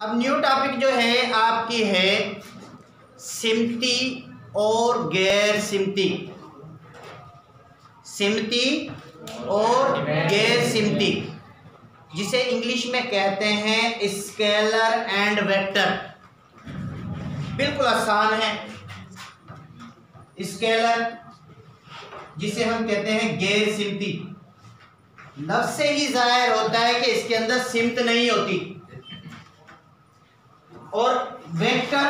अब new topic जो है आपकी है सिमती और गैर सिमती। सिमती और गैर सिमती जिसे इंग्लिश में कहते हैं स्केलर एंड वेक्टर। बिल्कुल आसान है। स्केलर जिसे हम कहते हैं गैर सिमती, लफ्ज़ से ही जाहिर होता है कि इसके अंदर सिमत नहीं होती। और वेक्टर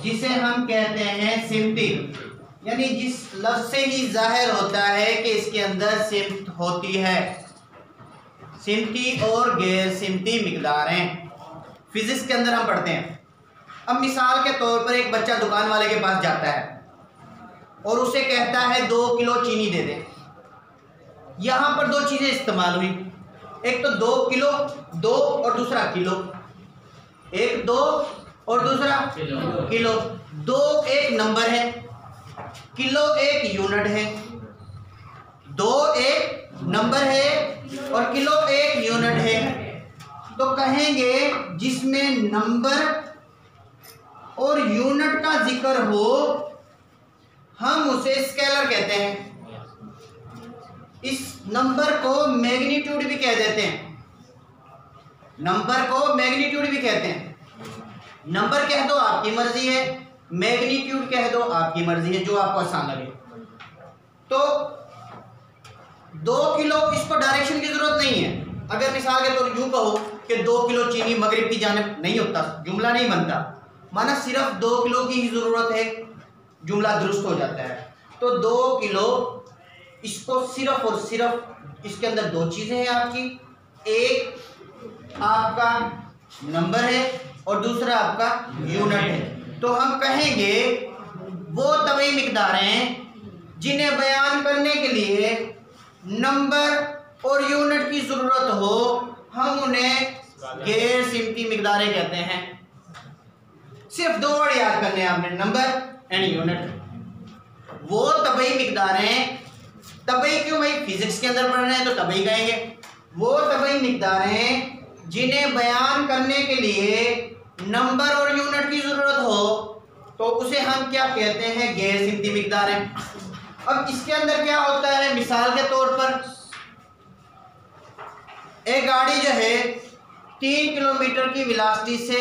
जिसे हम कहते हैं सिमती, यानी जिस लफ्ज़ से ही जाहिर होता है कि इसके अंदर सिमत होती है। सिमती और गैर सिमती मिकदारें फिजिक्स के अंदर हम पढ़ते हैं। अब मिसाल के तौर पर एक बच्चा दुकान वाले के पास जाता है और उसे कहता है 2 किलो चीनी दे दे। यहाँ पर दो चीज़ें इस्तेमाल हुई, एक तो 2 किलो, 2 और दूसरा किलो। एक 2 और दूसरा किलो। 2 एक नंबर है, किलो एक यूनिट है। 2 एक नंबर है और किलो एक यूनिट है। तो कहेंगे जिसमें नंबर और यूनिट का जिक्र हो हम उसे स्केलर कहते हैं। इस नंबर को मैग्नीट्यूड भी कह देते हैं। नंबर को मैग्नीट्यूड भी कहते हैं। नंबर कह दो आपकी मर्जी है, मैग्नीट्यूड कह दो आपकी मर्जी है, जो आपको आसान लगे। तो 2 किलो, इसको डायरेक्शन की जरूरत नहीं है। अगर मिसाल के तौर यूं कहो कि 2 किलो चीनी मगरिब की जानिब, नहीं होता, जुमला नहीं बनता। माना सिर्फ 2 किलो की ही जरूरत है, जुमला दुरुस्त हो जाता है। तो 2 किलो, इसको सिर्फ और सिर्फ इसके अंदर 2 चीजें हैं आपकी। एक आपका नंबर है और दूसरा आपका यूनिट है। तो हम कहेंगे वो तभी मिकदारें जिन्हें बयान करने के लिए नंबर और यूनिट की जरूरत हो, हम उन्हें गैर सिमती मिकदारें कहते हैं। सिर्फ 2 वर्ड याद करने हैं आपने, नंबर एंड यूनिट। वो तभी मिकदारें, तभी क्यों भाई, फिजिक्स के अंदर पढ़ रहे हैं तो तभी कहेंगे। वो तभी मिकदारें जिन्हें बयान करने के लिए नंबर और यूनिट की जरूरत हो, तो उसे हम क्या कहते हैं, गैर सिमती मिकदारें। अब इसके अंदर क्या होता है, मिसाल के तौर पर एक गाड़ी जो है 3 किलोमीटर की वेलोसिटी से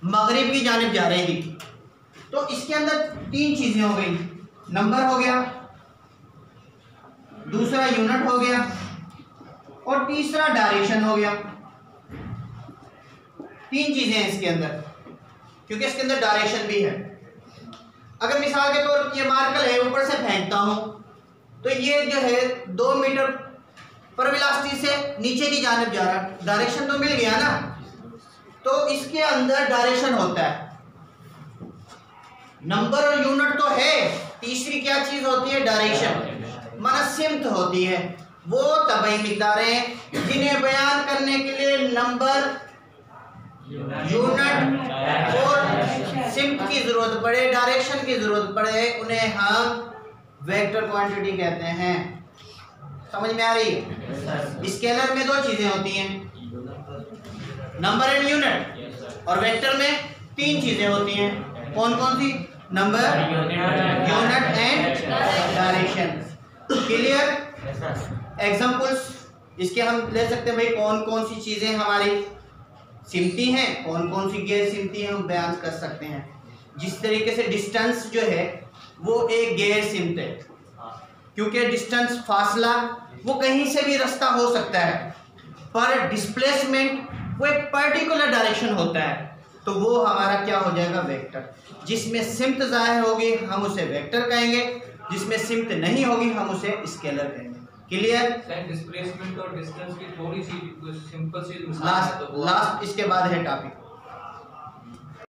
मगरिब की जानिब जा रही थी। तो इसके अंदर 3 चीजें हो गई, नंबर हो गया, दूसरा यूनिट हो गया और तीसरा डायरेक्शन हो गया। 3 चीजें हैं इसके अंदर, क्योंकि इसके अंदर डायरेक्शन भी है। अगर मिसाल के तौर पर ये मार्कर है, ऊपर से फेंकता हूं तो ये जो है 2 मीटर पर वेलोसिटी से नीचे की जानिब जा रहा है, डायरेक्शन तो मिल गया ना। तो इसके अंदर डायरेक्शन होता है, नंबर और यूनिट तो है, तीसरी क्या चीज होती है, डायरेक्शन, माना सिमत होती है। वो तभी मिकदारें जिन्हें बयान करने के लिए नंबर, यूनिट और सिमत की जरूरत पड़े, डायरेक्शन की जरूरत पड़े, उन्हें हम वेक्टर क्वांटिटी कहते हैं। समझ में आ रही है? स्केलर में 2 चीजें होती हैं, नंबर एंड यूनिट, और वेक्टर में 3 चीजें होती हैं। कौन कौन सी? Number, unit and direction. Clear? Examples इसके हम ले सकते हैं भाई, कौन कौन सी चीजें हमारी सिमती हैं, कौन कौन सी गैर सिमती हैं, हम बयान कर सकते हैं। जिस तरीके से डिस्टेंस जो है वो एक गैर सिमत है, क्योंकि डिस्टेंस, फासला, वो कहीं से भी रास्ता हो सकता है, पर डिस्प्लेसमेंट वो एक पर्टिकुलर डायरेक्शन होता है। तो वो हमारा क्या हो जाएगा, वेक्टर। जिसमें सिमत जाहिर होगी हम उसे वेक्टर कहेंगे, जिसमें सिमत नहीं होगी हम उसे स्केलर कहेंगे। क्लियर? डिस्प्लेसमेंट और डिस्टेंस की थोड़ी सी सिंपल सी लास्ट इसके बाद है टॉपिक।